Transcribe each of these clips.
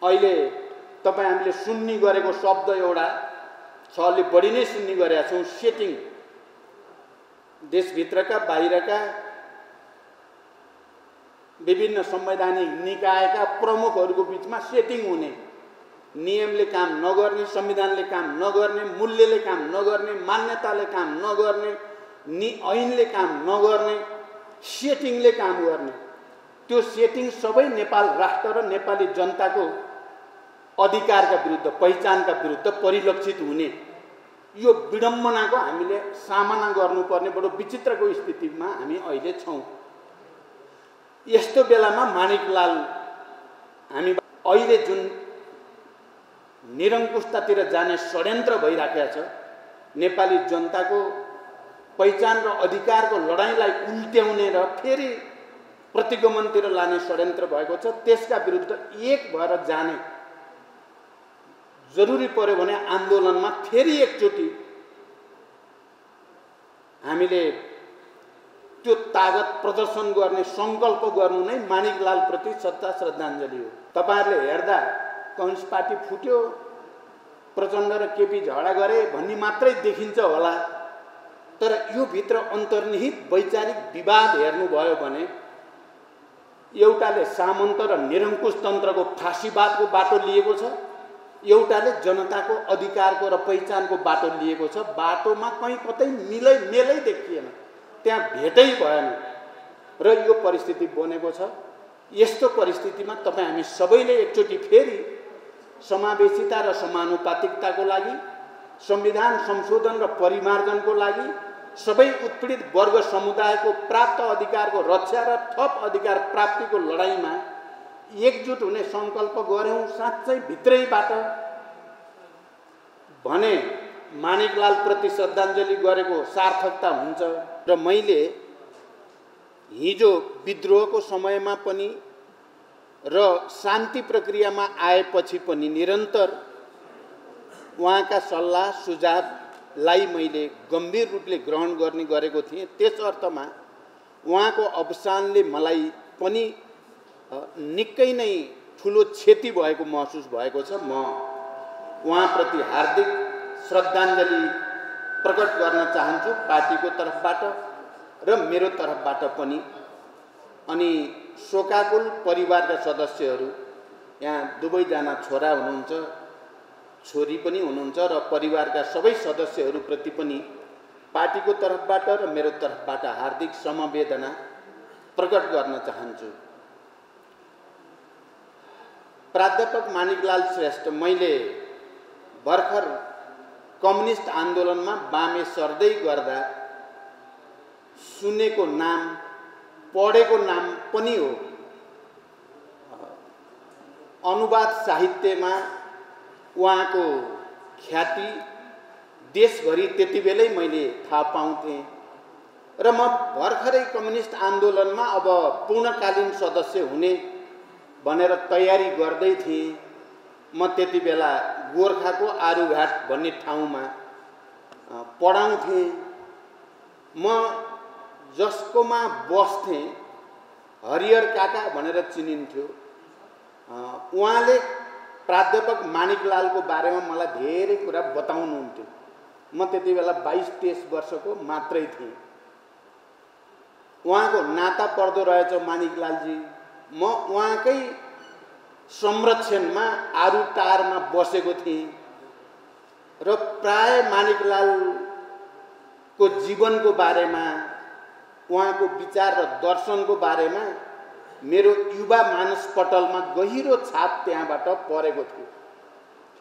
अहिले तपाईँ हामीले सुन्ने गरेको शब्द एउटा छ, अलि बढी नै सुन्ने गरेका छौँ, सेटिङ। देशभित्रका बाहिरका विभिन्न संवैधानिक निकायका प्रमुखहरूको बीचमा सेटिङ हुने, नियमले काम नगर्ने, संविधानले काम नगर्ने, मूल्यले काम नगर्ने, मान्यताले काम नगर्ने, ऐनले काम नगर्ने, सेटिङले काम गर्ने। त्यो सेटिङ सबै नेपाल राष्ट्र र नेपाली जनताको अधिकारका विरुद्ध, पहिचानका विरुद्ध परिलक्षित हुने, यो विडम्बनाको हामीले सामना गर्नुपर्ने बडो विचित्रको स्थितिमा हामी अहिले छौँ। यस्तो बेलामा माणिकलाल, हामी अहिले जुन निरङ्कुशतातिर जाने षड्यन्त्र भइराखेको छ, नेपाली जनताको पहिचान र अधिकारको लडाईँलाई उल्ट्याउने र फेरि प्रतिगमनतिर लाने षड्यन्त्र भएको छ। त्यसका विरुद्ध एक भएर जाने जरुरी पर्यो भने आन्दोलनमा फेरि एकचोटि हामीले त्यो तागत प्रदर्शन गर्ने सङ्कल्प गर्नु नै माणिकलालप्रति सच्चा श्रद्धाञ्जली हो। तपाईहरुले हेर्दा कम्युनिस्ट पार्टी फुट्यो, प्रचण्ड र केपी झगडा गरे भन्ने मात्रै देखिन्छ होला, तर यो भित्र अन्तर्निहित वैचारिक विवाद हेर्नुभयो भने एउटाले सामन्त र निरङ्कुश तन्त्रको फाँसीवादको बाटो लिएको छ, एउटाले जनताको अधिकारको र पहिचानको बाटो लिएको छ। बाटोमा कहीँ कतै मेलै देखिएन, त्यहाँ भेटै भएन र यो परिस्थिति बनेको छ। यस्तो परिस्थितिमा तपाईँ हामी सबैले एकचोटि फेरि समावेशिता र समानुपातिकताको लागि, संविधान संशोधन र परिमार्जनको लागि, सबै उत्पीडित वर्ग समुदायको प्राप्त अधिकारको रक्षा र थप अधिकार प्राप्तिको लडाईँमा एकजुट हुने सङ्कल्प गर्यौं साँच्चै भित्रैबाट भने माणिकलालप्रति श्रद्धाञ्जली गरेको सार्थकता हुन्छ। र मैले हिजो विद्रोहको समयमा पनि र शान्ति प्रक्रियामा आएपछि पनि निरन्तर उहाँका सल्लाह सुझावलाई मैले गम्भीर रूपले ग्रहण गर्ने गरेको थिएँ। त्यस अर्थमा उहाँको अवसानले मलाई पनि निकै नै ठुलो क्षति भएको महसुस भएको छ। म उहाँप्रति हार्दिक श्रद्धाञ्जली प्रकट गर्न चाहन्छु पार्टीको तर्फबाट र मेरो तर्फबाट पनि। अनि शोकाकुल परिवारका सदस्यहरू, यहाँ दुवैजना छोरा हुनुहुन्छ, छोरी पनि हुनुहुन्छ, र परिवारका सबै सदस्यहरूप्रति पनि पार्टीको तर्फबाट र मेरो तर्फबाट हार्दिक समवेदना प्रकट गर्न चाहन्छु। प्राध्यापक माणिकलाल श्रेष्ठ, मैले भर्खर कम्युनिस्ट आन्दोलनमा बामे सर्दै गर्दा सुनेको नाम, पढेको नाम पनि हो। अनुवाद साहित्यमा उहाँको ख्याति देशभरि त्यति बेलै मैले थाहा पाउँथेँ र म भर्खरै कम्युनिस्ट आन्दोलनमा अब पूर्णकालीन सदस्य हुने भनेर तयारी गर्दै थिएँ। म त्यति बेला गोर्खाको आरुघाट भन्ने ठाउँमा पढाउँथेँ। म जसकोमा बस्थेँ हरिहर काका भनेर चिनिन्थ्यो। उहाँले प्राध्यापक माणिकलालको बारेमा मलाई धेरै कुरा बताउनुहुन्थ्यो। म त्यति बेला 22-23 वर्षको मात्रै थिएँ। उहाँको नाता पर्दो रहेछ माणिकलालजी। म उहाँकै संरक्षणमा आरुटारमा बसेको थिएँ र प्राय माणिकलालको जीवनको बारेमा, उहाँको विचार र दर्शनको बारेमा मेरो युवा मानसपटलमा गहिरो छाप त्यहाँबाट परेको थियो।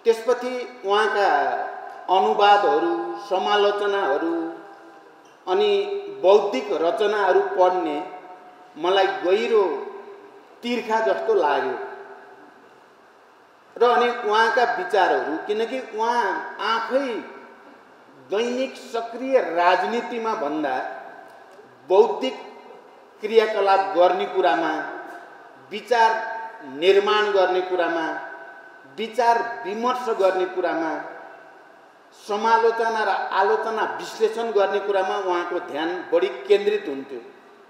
त्यसपछि उहाँका अनुवादहरू, समालोचनाहरू अनि बौद्धिक रचनाहरू पढ्ने मलाई गहिरो तिर्खा जस्तो लाग्यो। र अनि उहाँका विचारहरू, किनकि उहाँ आफै दैनिक सक्रिय राजनीतिमा भन्दा बौद्धिक क्रियाकलाप गर्ने कुरामा, विचार निर्माण गर्ने कुरामा, विचार विमर्श गर्ने कुरामा, समालोचना र आलोचना विश्लेषण गर्ने कुरामा उहाँको ध्यान बढी केन्द्रित हुन्थ्यो।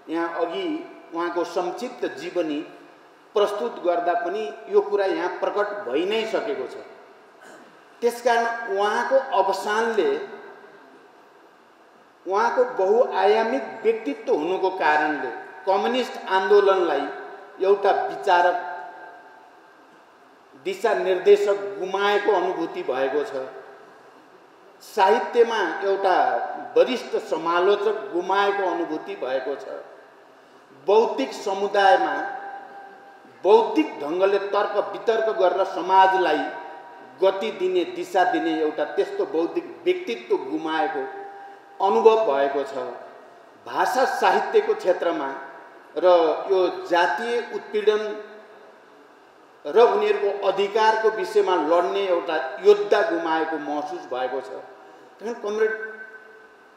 यहाँ अघि उहाँको संक्षिप्त जीवनी प्रस्तुत गर्दा पनि यो कुरा यहाँ प्रकट भइ नै सकेको छ। त्यसकारण उहाँको अवसानले उहाँको बहुआयामिक व्यक्तित्व हुनुको कारणले कम्युनिस्ट आन्दोलनलाई एउटा विचारक दिशानिर्देशक गुमाएको अनुभूति भएको छ। साहित्यमा एउटा वरिष्ठ समालोचक गुमाएको अनुभूति भएको छ। बौद्धिक समुदायमा बौद्धिक ढङ्गले तर्क वितर्क गरेर समाजलाई गति दिने दिशा दिने एउटा त्यस्तो बौद्धिक व्यक्तित्व गुमाएको अनुभव भएको छ। भाषा साहित्यको क्षेत्रमा र यो जातीय उत्पीडन र उनीहरूको अधिकारको विषयमा लड्ने एउटा योद्धा गुमाएको महसुस भएको छ। कमरेड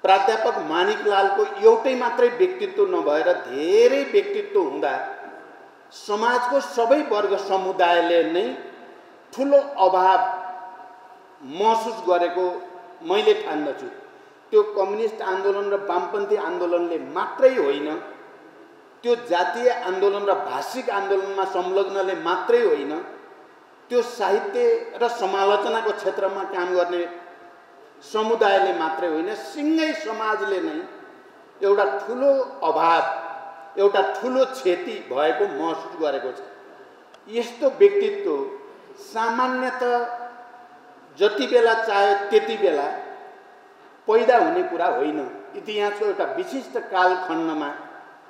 प्राध्यापक मानिकलालको एउटै मात्रै व्यक्तित्व नभएर धेरै व्यक्तित्व हुँदा समाजको सबै वर्ग समुदायले नै ठुलो अभाव महसुस गरेको मैले ठान्दछु। त्यो कम्युनिस्ट आन्दोलन र वामपन्थी आन्दोलनले मात्रै होइन, त्यो जातीय आन्दोलन र भाषिक आन्दोलनमा संलग्नले मात्रै होइन, त्यो साहित्य र समालोचनाको क्षेत्रमा काम गर्ने समुदायले मात्रै होइन, सिङ्गै समाजले नै एउटा ठुलो अभाव, एउटा ठुलो क्षति भएको महसुस गरेको छ। यस्तो व्यक्तित्व सामान्यतः जति बेला चाहे त्यति बेला पैदा हुने कुरा होइन। इतिहासको एउटा विशिष्ट कालखण्डमा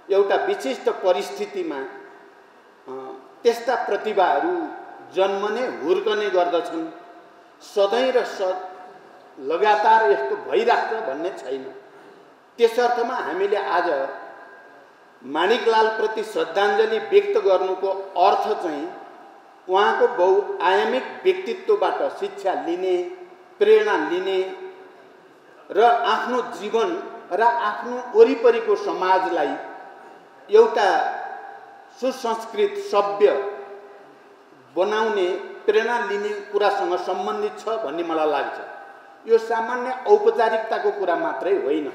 एउटा विशिष्ट परिस्थितिमा त्यस्ता प्रतिभाहरू जन्मने हुर्कने गर्दछन्। सधैँ र लगातार यस्तो भइराख्छ भन्ने छैन। त्यसर्थमा हामीले आज मानिकलालप्रति श्रद्धाञ्जली व्यक्त गर्नुको अर्थ चाहिँ उहाँको बहुआयामिक व्यक्तित्वबाट शिक्षा लिने, प्रेरणा लिने र आफ्नो जीवन र आफ्नो वरिपरिको समाजलाई एउटा सुसंस्कृत सभ्य बनाउने प्रेरणा लिने कुरासँग सम्बन्धित छ भन्ने मलाई लाग्छ। यो सामान्य औपचारिकताको कुरा मात्रै होइन।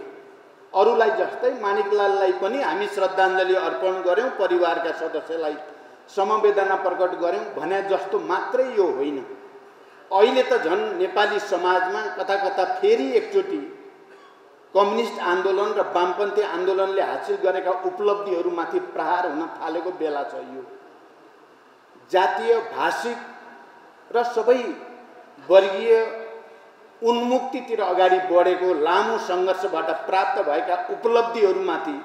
अरूलाई जस्तै मानिकलाललाई पनि हामी श्रद्धाञ्जली अर्पण गऱ्यौँ, परिवारका सदस्यलाई समवेदना प्रकट गऱ्यौँ भने जस्तो मात्रै यो होइन। अहिले त झन् नेपाली समाजमा कता कता फेरि एकचोटि कम्युनिस्ट आन्दोलन र वामपन्थी आन्दोलनले हासिल गरेका उपलब्धिहरूमाथि प्रहार हुन थालेको बेला छ। यो जातीय, भाषिक र सबै वर्गीय उन्मुक्तितिर अगाडि बढेको लामो सङ्घर्षबाट प्राप्त भएका उपलब्धिहरूमाथि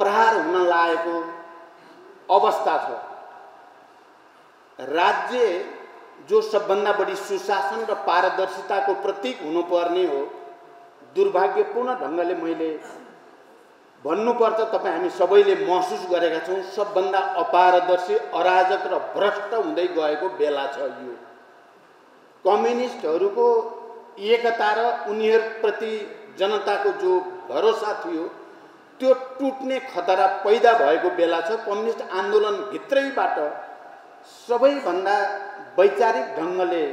प्रहार हुन लागेको अवस्था छ। राज्य जो सबभन्दा बढी सुशासन र पारदर्शिताको प्रतीक हुनुपर्ने हो, दुर्भाग्यपूर्ण ढङ्गले मैले भन्नुपर्छ, तपाईँ हामी सबैले महसुस गरेका छौँ, सबभन्दा अपारदर्शी, अराजक र भ्रष्ट हुँदै गएको बेला छ। यो कम्युनिस्टहरूको एकता र उनीहरूप्रति जनताको जो भरोसा थियो त्यो टुट्ने खतरा पैदा भएको बेला छ। कम्युनिस्ट आन्दोलन भित्रैबाट सबैभन्दा वैचारिक ढङ्गले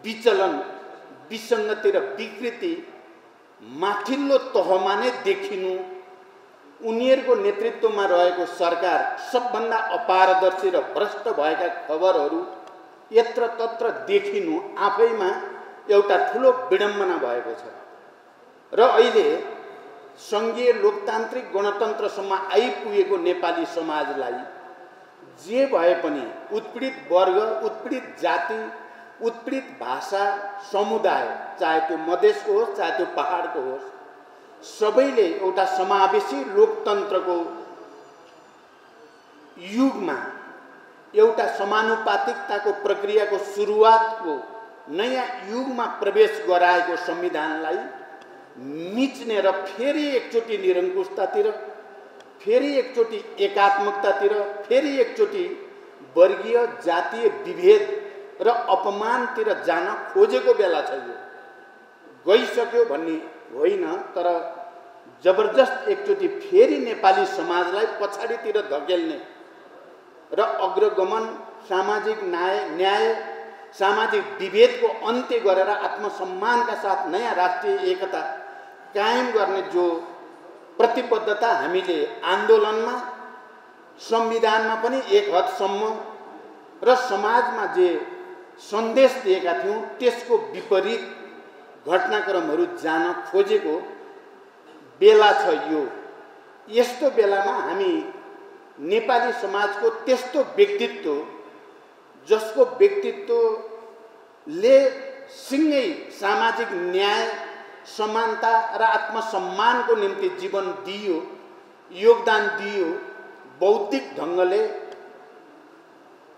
विचलन, विसङ्गति र विकृति माथिल्लो तहमा नै देखिनु, उनीहरूको नेतृत्वमा रहेको सरकार सबभन्दा अपारदर्शी र भ्रष्ट भएका खबरहरू यत्र तत्र देखिनु आफैमा एउटा ठुलो विडम्बना भएको छ। र अहिले सङ्घीय लोकतान्त्रिक गणतन्त्रसम्म आइपुगेको नेपाली समाजलाई जे भए पनि उत्पीडित वर्ग, उत्पीडित जाति, उत्पीडित भाषा, समुदाय, चाहे त्यो मधेसको होस् चाहे त्यो पहाडको होस्, सबैले एउटा समावेशी लोकतन्त्रको युगमा एउटा समानुपातिकताको प्रक्रियाको सुरुवातको नयाँ युगमा प्रवेश गराएको संविधानलाई मिच्ने र फेरि एकचोटि निरङ्कुशतातिर, फेरि एकचोटि एकात्मकतातिर, फेरि एकचोटि वर्गीय जातीय विभेद र अपमानतिर जान खोजेको बेला छ। यो गइसक्यो भन्ने होइन, तर जबरजस्त एकचोटि फेरि नेपाली समाजलाई पछाडितिर धकेल्ने र अग्रगमन, सामाजिक न्याय, सामाजिक विभेदको अन्त्य गरेर आत्मसम्मानका साथ नयाँ राष्ट्रिय एकता कायम गर्ने जो प्रतिबद्धता हामीले आन्दोलनमा संविधानमा पनि एक हदसम्म र समाजमा जे सन्देश दिएका थियौँ त्यसको विपरीत घटनाक्रमहरू जान खोजेको बेला छ यो। यस्तो बेलामा हामी नेपाली समाजको त्यस्तो व्यक्तित्व जसको व्यक्तित्वले सिँगै सामाजिक न्याय, समानता र आत्मसम्मानको निम्ति जीवन दियो, योगदान दियो, बौद्धिक ढङ्गले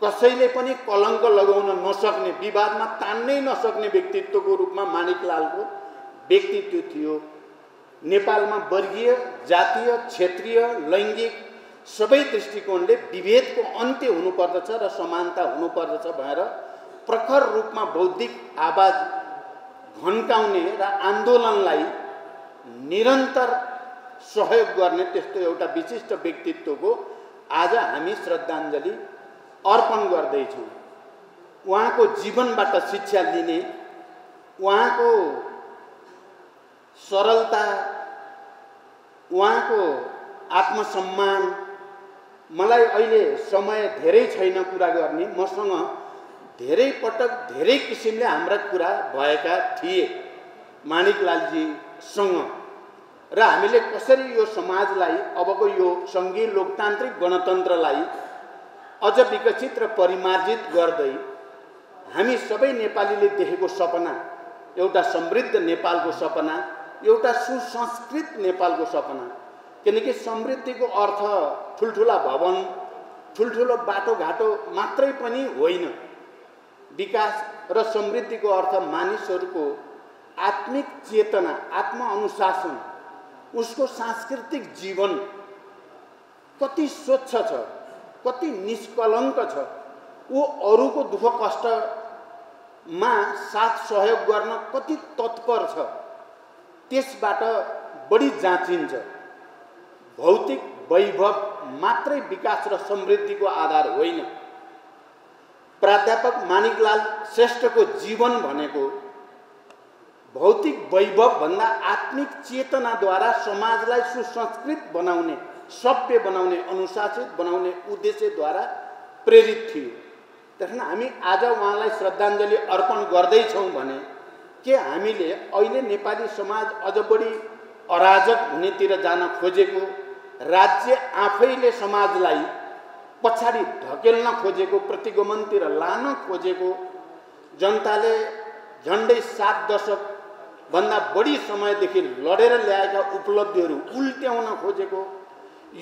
कसैले पनि कलङ्क लगाउन नसक्ने, विवादमा तान्नै नसक्ने व्यक्तित्वको रूपमा माणिकलालको व्यक्तित्व थियो। नेपालमा वर्गीय, जातीय, क्षेत्रीय, लैङ्गिक सबै दृष्टिकोणले विभेदको अन्त्य हुनुपर्दछ र समानता हुनुपर्दछ भनेर प्रखर रूपमा बौद्धिक आवाज घन्काउने र आन्दोलनलाई निरन्तर सहयोग गर्ने त्यस्तो एउटा विशिष्ट व्यक्तित्वको आज हामी श्रद्धाञ्जली अर्पण गर्दैछौँ। उहाँको जीवनबाट शिक्षा लिने, उहाँको सरलता, उहाँको आत्मसम्मान, मलाई अहिले समय धेरै छैन कुरा गर्ने, मसँग धेरै पटक धेरै किसिमले हाम्रा कुरा भएका थिए माणिकलालजीसँग र हामीले कसरी यो समाजलाई, अबको यो सङ्घीय लोकतान्त्रिक गणतन्त्रलाई अझ विकसित र परिमार्जित गर्दै हामी सबै नेपालीले देखेको सपना, एउटा समृद्ध नेपालको सपना, एउटा सुसंस्कृत नेपालको सपना, किनकि समृद्धिको अर्थ ठुल्ठुला भवन, ठुल्ठुलो बाटोघाटो मात्रै पनि होइन। विकास र समृद्धिको अर्थ मानिसहरूको आत्मिक चेतना, आत्मअनुशासन, उसको सांस्कृतिक जीवन कति स्वच्छ छ, कति निष्कलङ्क छ, ऊ अरूको दुःख कष्टमा साथ सहयोग गर्न कति तत्पर छ, त्यसबाट बढी जाँचिन्छ। भौतिक वैभव मात्रै विकास र समृद्धिको आधार होइन। प्राध्यापक माणिकलाल श्रेष्ठको जीवन भनेको भौतिक वैभव भन्दा आत्मिक चेतनाद्वारा समाजलाई सुसंस्कृत बनाउने, सभ्य बनाउने, अनुशासित बनाउने उद्देश्यद्वारा प्रेरित थियो। त्यसैले हामी आज उहाँलाई श्रद्धाञ्जली अर्पण गर्दैछौँ भने के हामीले अहिले नेपाली समाज अझ बढी अराजक हुनेतिर जान खोजेको, राज्य आफैले समाजलाई पछाडि धकेल्न खोजेको, प्रतिगमनतिर लान खोजेको, जनताले झन्डै 7 दशक भन्दा बढी समयदेखि लडेर ल्याएका उपलब्धिहरू उल्ट्याउन खोजेको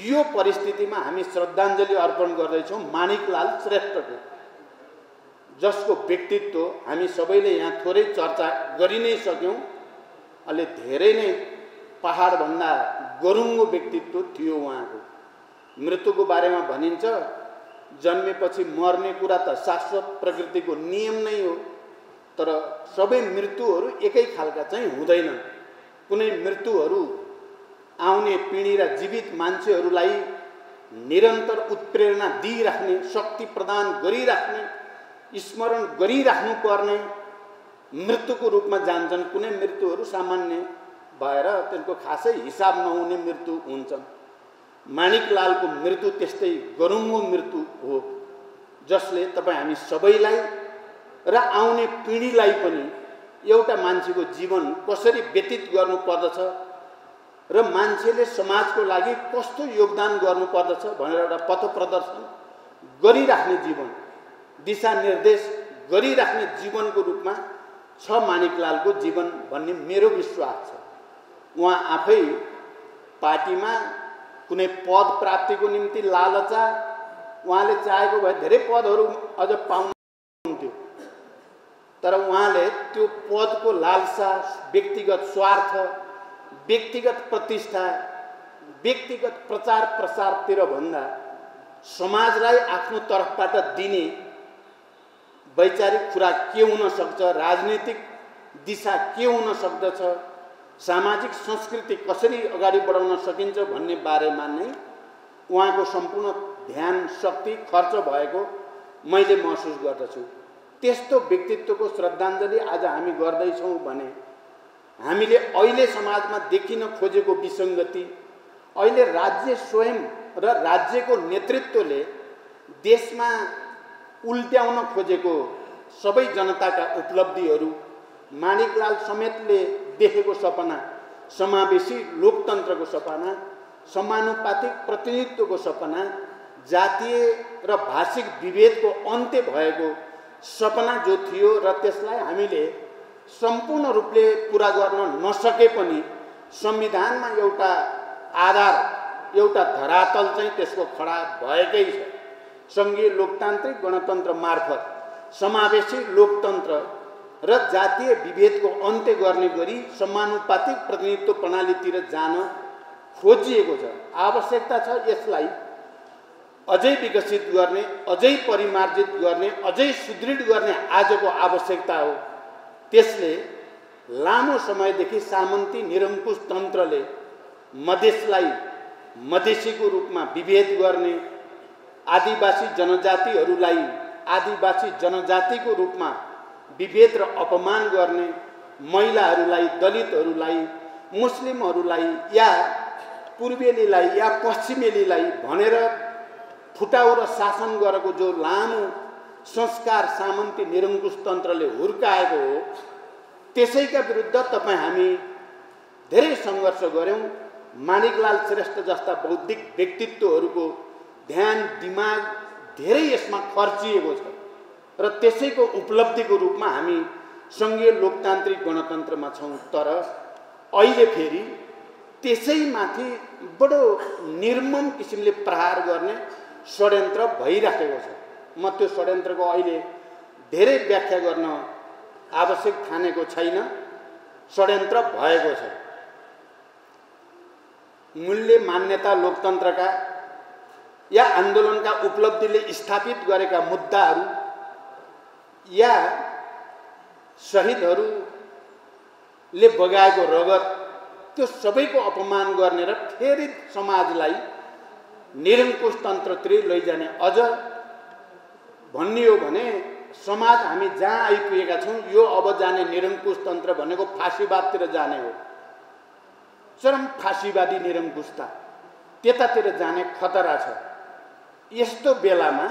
यो परिस्थितिमा हामी श्रद्धाञ्जली अर्पण गर्दैछौँ माणिकलाल श्रेष्ठको, जसको व्यक्तित्व हामी सबैले यहाँ थोरै चर्चा गरि नै सक्यौँ। अलि धेरै नै पहाडभन्दा गरुङ्गो व्यक्तित्व थियो उहाँको। मृत्युको बारेमा भनिन्छ, जन्मेपछि मर्ने कुरा त शाश्वत प्रकृतिको नियम नै हो, तर सबै मृत्युहरू एकै खालका चाहिँ हुँदैनन्। कुनै मृत्युहरू आउने पिँढी र जीवित मान्छेहरूलाई निरन्तर उत्प्रेरणा दिइराख्ने, शक्ति प्रदान गरिराख्ने, स्मरण गरिराख्नु पर्ने मृत्युको रूपमा जान्छन्। कुनै मृत्युहरू सामान्य भएर त्यसको खासै हिसाब नहुने मृत्यु हुन्छन्। माणिकलालको मृत्यु त्यस्तै गरुङ्गो मृत्यु हो, जसले तपाईँ हामी सबैलाई र आउने पिँढीलाई पनि एउटा मान्छेको जीवन कसरी व्यतीत गर्नुपर्दछ र मान्छेले समाजको लागि कस्तो योगदान गर्नुपर्दछ भनेर एउटा पथप्रदर्शन गरिराख्ने जीवन, दिशानिर्देश गरिराख्ने जीवनको रूपमा छ माणिकलालको जीवन भन्ने मेरो विश्वास छ। उहाँ आफै पार्टीमा कुनै पद प्राप्तिको निम्ति लालचा, उहाँले चाहेको भए धेरै पदहरू अझ पाउनुहुन्थ्यो, तर उहाँले त्यो पदको लालसा, व्यक्तिगत स्वार्थ, व्यक्तिगत प्रतिष्ठा, व्यक्तिगत प्रचार प्रसारतिर भन्दा समाजलाई आफ्नो तर्फबाट दिने वैचारिक कुरा के हुन सक्छ, राजनीतिक दिशा के हुन सक्दछ, सामाजिक संस्कृति कसरी अगाडि बढाउन सकिन्छ भन्ने बारेमा नै उहाँको सम्पूर्ण ध्यान शक्ति खर्च भएको मैले महसुस गर्दछु। त्यस्तो व्यक्तित्वको श्रद्धाञ्जली आज हामी गर्दैछौँ भने हामीले अहिले समाजमा देखिन खोजेको विसङ्गति, अहिले राज्य स्वयं र राज्यको नेतृत्वले देशमा उल्ट्याउन खोजेको सबै जनताका उपलब्धिहरू, माणिकलाल समेतले देखेको सपना, समावेशी लोकतन्त्रको सपना, समानुपातिक प्रतिनिधित्वको सपना, जातीय र भाषिक विभेदको अन्त्य भएको सपना जो थियो र त्यसलाई हामीले सम्पूर्ण रूपले पुरा गर्न नसके पनि संविधानमा एउटा आधार, एउटा धरातल चाहिँ त्यसको खडा भएकै छ। सङ्घीय लोकतान्त्रिक गणतन्त्र मार्फत समावेशी लोकतन्त्र र जातीय विभेदको अन्त्य गर्ने गरी समानुपातिक प्रतिनिधित्व प्रणालीतिर जान खोजिएको छ। आवश्यकता छ यसलाई अझै विकसित गर्ने, अझै परिमार्जित गर्ने, अझै सुदृढ गर्ने आजको आवश्यकता हो। त्यसले लामो समयदेखि सामन्ती निरङ्कुश तन्त्रले मधेसलाई मधेसीको रूपमा विभेद गर्ने, आदिवासी जनजातिहरूलाई आदिवासी जनजातिको रूपमा विभेद र अपमान गर्ने, महिलाहरूलाई, दलितहरूलाई, मुस्लिमहरूलाई या पूर्वेलीलाई या पश्चिमेलीलाई भनेर फुटाउ र शासन गरेको जो लामो संस्कार सामन्ती निरङ्कुश तन्त्रले हुर्काएको हो, त्यसैका विरुद्ध हामी धेरै सङ्घर्ष गऱ्यौँ। माणिकलाल श्रेष्ठ जस्ता बौद्धिक व्यक्तित्वहरूको ध्यान दिमाग धेरै यसमा खर्चिएको छ र त्यसैको उपलब्धिको रूपमा हामी सङ्घीय लोकतान्त्रिक गणतन्त्रमा छौँ। तर अहिले फेरि त्यसैमाथि बडो निर्मम किसिमले प्रहार गर्ने षड्यन्त्र भइराखेको छ। म त्यो षड्यन्त्रको अहिले धेरै व्याख्या गर्न आवश्यक ठानेको छैन। षड्यन्त्र भएको छ। मूल्य मान्यता लोकतन्त्रका या आन्दोलनका उपलब्धिले स्थापित गरेका मुद्दाहरू या शहीदहरूले बगाएको रगत, त्यो सबैको अपमान गर्ने र फेरि समाजलाई निरङ्कुश तन्त्रतिर लैजाने। अझ भन्ने हो भने समाज हामी जहाँ आइपुगेका छौँ यो अब जाने निरङ्कुश तन्त्र भनेको फाँसीवादतिर जाने हो। चरम फाँसीवादी निरङ्कुशता, त्यतातिर जाने खतरा छ। यस्तो बेलामा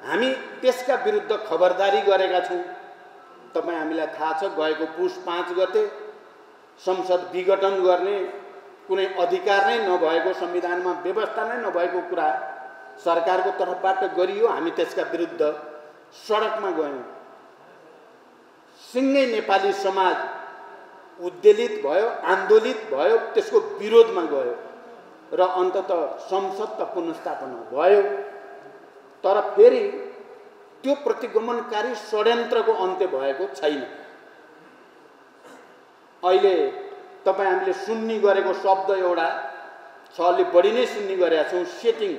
हामी त्यसका विरुद्ध खबरदारी गरेका छौँ। तपाईँ हामीलाई थाहा छ, गएको पुस 5 गते संसद विघटन गर्ने कुनै अधिकार नै नभएको, संविधानमा व्यवस्था नै नभएको कुरा सरकारको तर्फबाट गरियो। हामी त्यसका विरुद्ध सडकमा गयौँ। सिङ्गै नेपाली समाज उद्वेलित भयो, आन्दोलित भयो, त्यसको विरोधमा गयो र अन्ततः संसद त पुनर्स्थापना भयो। तर फेरि त्यो प्रतिगमनकारी षड्यन्त्रको अन्त्य भएको छैन। अहिले तपाईँ हामीले सुन्ने गरेको शब्द एउटा छ, अलि बढी नै सुन्ने गरेका छौँ, सेटिङ।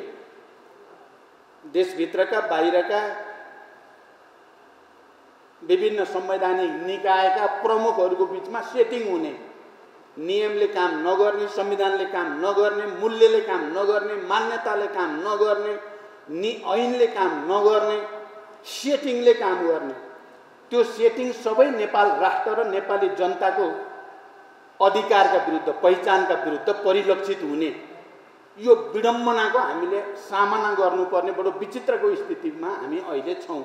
देशभित्रका बाहिरका विभिन्न संवैधानिक निकायका प्रमुखहरूको बिचमा सेटिङ हुने, नियमले काम नगर्ने, संविधानले काम नगर्ने, मूल्यले काम नगर्ने, मान्यताले काम नगर्ने, ऐनले काम नगर्ने, सेटिङले काम गर्ने। त्यो सेटिङ सबै नेपाल राष्ट्र र नेपाली जनताको अधिकारका विरुद्ध, पहिचानका विरुद्ध परिलक्षित हुने, यो विडम्बनाको हामीले सामना गर्नुपर्ने बडो विचित्रको स्थितिमा हामी अहिले छौँ।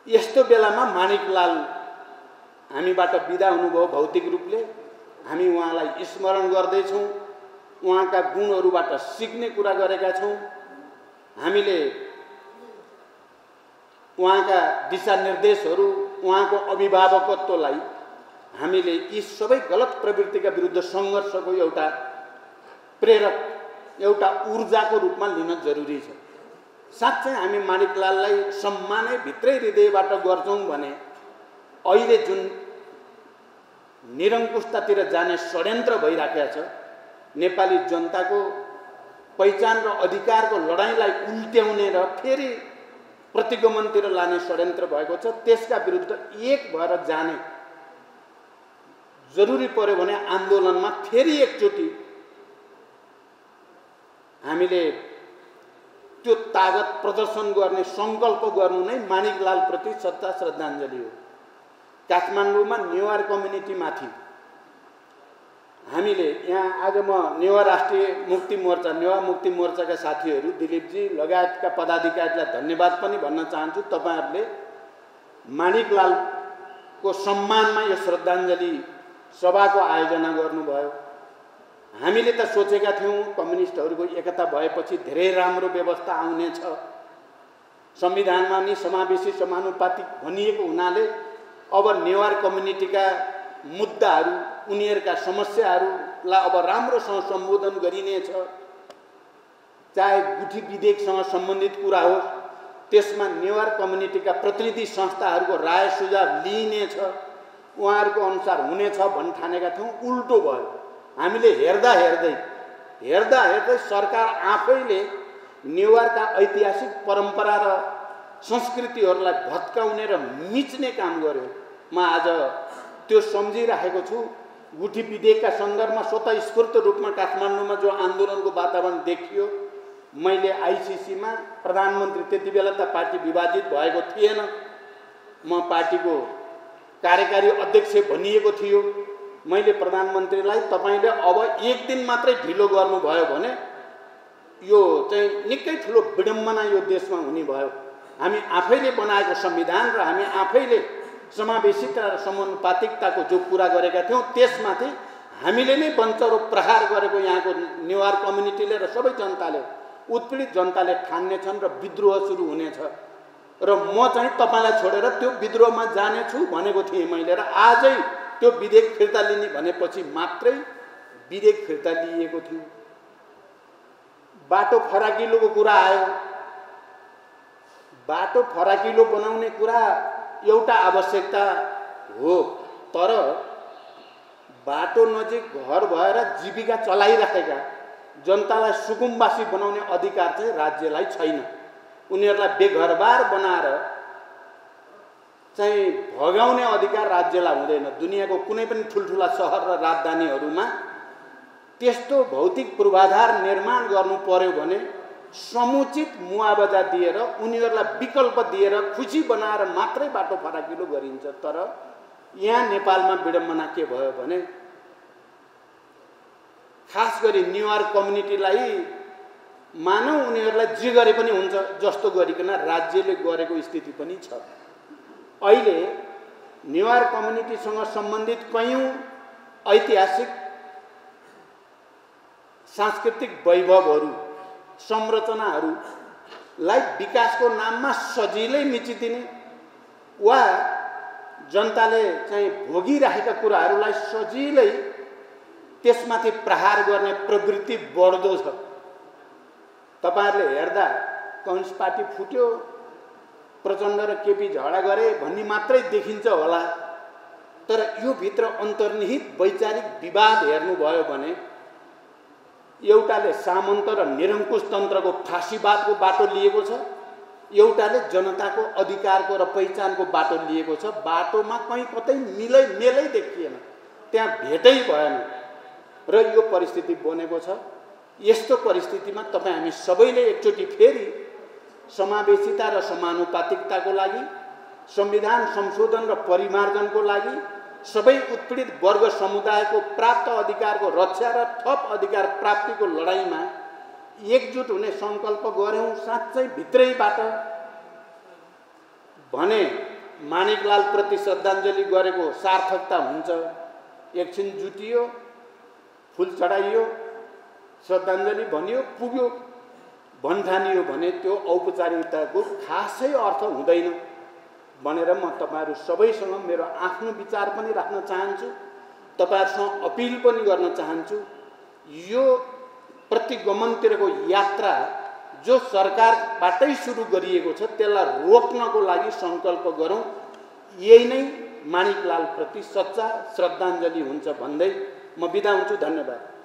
यस्तो बेलामा माणिकलाल हामीबाट बिदा हुनुभयो भौतिक रूपले। हामी उहाँलाई स्मरण गर्दैछौँ, उहाँका गुणहरूबाट सिक्ने कुरा गरेका छौँ। हामीले उहाँका दिशानिर्देशहरू, उहाँको अभिभावकत्वलाई हामीले यी सबै गलत प्रवृत्तिका विरुद्ध सङ्घर्षको एउटा प्रेरक, एउटा ऊर्जाको रूपमा लिन जरुरी छ। साँच्चै हामी माणिकलाललाई सम्मानै भित्रै हृदयबाट गर्छौँ भने अहिले जुन निरङ्कुशतातिर जाने षड्यन्त्र भइराखेको छ, नेपाली जनताको पहिचान र अधिकारको लडाइँलाई उल्ट्याउने र फेरि प्रतिगमनतिर लाने षड्यन्त्र भएको छ। त्यसका विरुद्ध एक भएर जाने जरुरी पर्यो भने आन्दोलनमा फेरि एकचोटि हामीले त्यो तागत प्रदर्शन गर्ने सङ्कल्प गर्नु नै माणिकलाल प्रति सच्चा श्रद्धाञ्जली हो। काठमाडौँमा नेवार कम्युनिटीमाथि हामीले यहाँ आज म नेवा राष्ट्रिय मुक्ति मोर्चा नेवा मुक्ति मोर्चाका साथीहरू दिलीपजी लगायतका पदाधिकारीलाई धन्यवाद पनि भन्न चाहन्छु। तपाईहरुले माणिकलालको सम्मानमा यो श्रद्धाञ्जली सभाको आयोजना गर्नुभयो। हामीले त सोचेका थियौं कम्युनिस्टहरूको एकता भएपछि धेरै राम्रो व्यवस्था आउनेछ। संविधानमा नि समावेशी समानुपातिक भनिएको हुनाले अब नेवार कम्युनिटीका मुद्दाहरू उनीहरुका समस्याहरूलाई अब राम्रोसँग सम्बोधन गरिनेछ। चाहे गुठी विधेयकसँग सम्बन्धित कुरा होस् त्यसमा नेवार कम्युनिटीका प्रतिनिधि संस्थाहरूको राय सुझाव लिइनेछ, उहाँहरूको अनुसार हुनेछ भन्न ठानेका थियौं। उल्टो भयो। हामीले हेर्दा हेर्दै सरकार आफैले नेवारका ऐतिहासिक परम्परा र संस्कृतिहरूलाई भत्काउने र मिच्ने काम गर्यो। म आज त्यो सम्झिरहेको छु। गुठी विधेयकका सन्दर्भमा स्वतःस्फूर्त रूपमा काठमाडौँमा जो आन्दोलनको वातावरण देखियो, मैले आईसीसीमा प्रधानमन्त्री त्यति बेला त पार्टी विभाजित भएको थिएन, म पार्टीको कार्यकारी अध्यक्ष भनिएको थियो। मैले प्रधानमन्त्रीलाई तपाईले अब एक दिन मात्रै ढिलो गर्नुभयो भने यो चाहिँ निकै ठुलो विडम्बना यो देशमा हुने भयो। हामी आफैले बनाएको संविधान र हामी आफैले समावेशिता र समानुपातिकताको जो कुरा गरेका थियौं त्यसमाथि हामीले नै बञ्चरो प्रहार गरेको यहाँको नेवार कम्युनिटीले र सबै जनताले, उत्पीडित जनताले ठान्नेछन् र विद्रोह सुरु हुनेछ। र म चाहिँ तपाईलाई छोडेर त्यो विद्रोहमा जानेछु भनेको थिएँ मैले। र आजै त्यो विधेयक फिर्ता लिने भनेपछि मात्रै विधेयक फिर्ता लिएको थियो। बाटो फराकिलोको कुरा आयो। बाटो फराकिलो बनाउने कुरा एउटा आवश्यकता हो, तर बाटो नजिक घर भएर जीविका चलाइरहेका जनतालाई सुकुम्बासी बनाउने अधिकार चाहिँ राज्यलाई छैन। उनीहरूलाई बेघरबार बनाएर चाहिँ भगाउने अधिकार राज्यलाई हुँदैन। दुनियाँको कुनै पनि ठुलठुला शहर र राजधानीहरूमा त्यस्तो भौतिक पूर्वाधार निर्माण गर्नु पर्यो भने समुचित मुआवजा दिएर उनीहरूलाई विकल्प दिएर खुसी बनाएर मात्रै बाटो फराकिलो गरिन्छ। तर यहाँ नेपालमा विडम्बना के भयो भने खास गरी नेवार कम्युनिटीलाई मानौ उनीहरूलाई जे गरे पनि हुन्छ जस्तो गरिकन राज्यले गरेको स्थिति पनि छ। अहिले नेवार कम्युनिटीसँग सम्बन्धित कयौं ऐतिहासिक सांस्कृतिक वैभवहरू संरचनाहरूलाई विकासको नाममा सजिलै मिचिदिने वा जनताले चाहिँ भोगिरहेका कुराहरूलाई सजिलै त्यसमाथि प्रहार गर्ने प्रवृत्ति बढ्दो छ। तपाईहरुले हेर्दा कम्युनिस्ट पार्टी फुट्यो, प्रचण्ड र केपी झगडा गरे भन्ने मात्रै देखिन्छ होला, तर यो भित्र अन्तर्निहित वैचारिक विवाद हेर्नुभयो भने एउटाले सामन्त र निरङ्कुश तन्त्रको फाँसीवादको बाटो लिएको छ, एउटाले जनताको अधिकारको र पहिचानको बाटो लिएको छ। बाटोमा कहीँ कतै मेलै देखिएन, त्यहाँ भेटै भएन र यो परिस्थिति बनेको छ। यस्तो परिस्थितिमा तपाई हामी सबैले एकचोटि फेरि समावेशिता र समानुपातिकताको लागि, संविधान संशोधन र परिमार्जनको लागि, सबै उत्पीडित वर्ग समुदायको प्राप्त अधिकारको रक्षा र थप अधिकार प्राप्तिको लडाईँमा एकजुट हुने संकल्प गर्यौं साँच्चै भित्रैबाट भने माणिकलाल प्रति श्रद्धाञ्जली गरेको सार्थकता हुन्छ। एकछिन जुटियो, फूल चढाइयो, श्रद्धाञ्जली भनियो, पुग्यो भन्ठानियो भने त्यो औपचारिकताको खासै अर्थ हुँदैन भनेर म तपाईहरु सबैसँग मेरो आफ्नो विचार पनि राख्न चाहन्छु, तपाईहरुसँग अपील पनि गर्न चाहन्छु। यो प्रतिगमनतिरको यात्रा जो सरकारबाटै सुरु गरिएको छ त्यसलाई रोक्नको लागि संकल्प गरौं। यही नै माणिकलाल प्रति सच्चा श्रद्धाञ्जली हुन्छ भन्दै म बिदा हुन्छु। धन्यवाद।